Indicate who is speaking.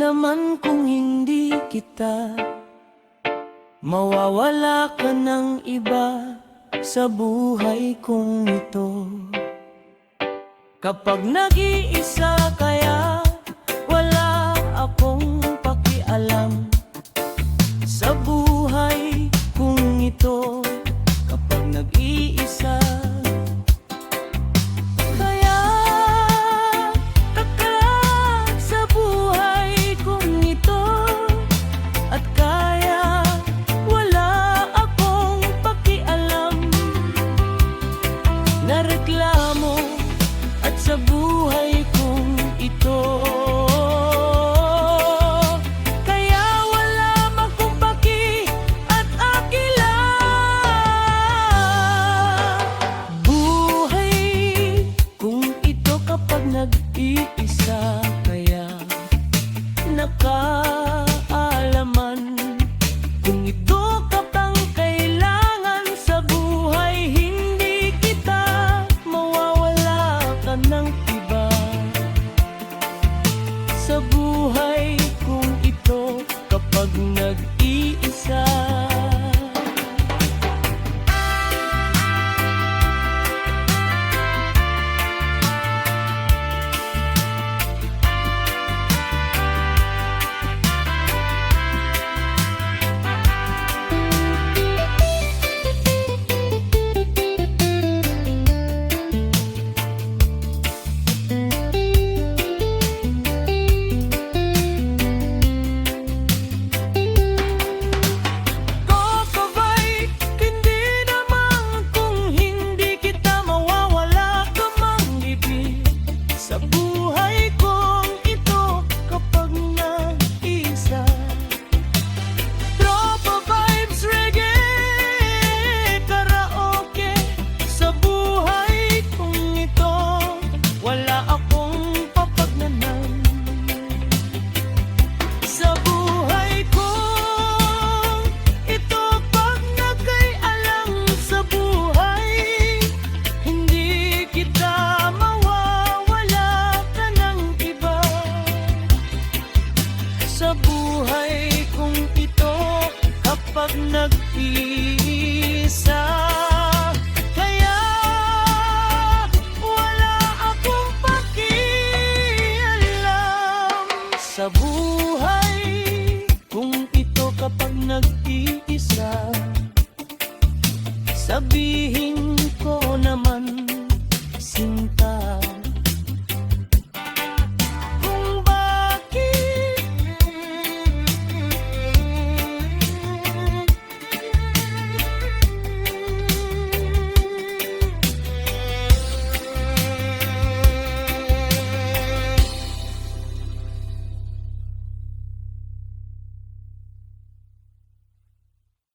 Speaker 1: naman kung hindi kita, mawawala ka ng iba sa buhay kong ito. Kapag nag-iisa kaya wala akong pakialam sa buhay kong ito. Kapag nag-iisa kaya takat sa buhay kong ito, at kaya wala akong pakialam na reklamo at sa buhay kong ito. Kaya wala man kong paki at akila. Buhay kong ito kapag nag-iisa, kaya nakaalaman kung ito ka pang kailangan sa buhay. Hindi kita mawawala ka ng iba sa buhay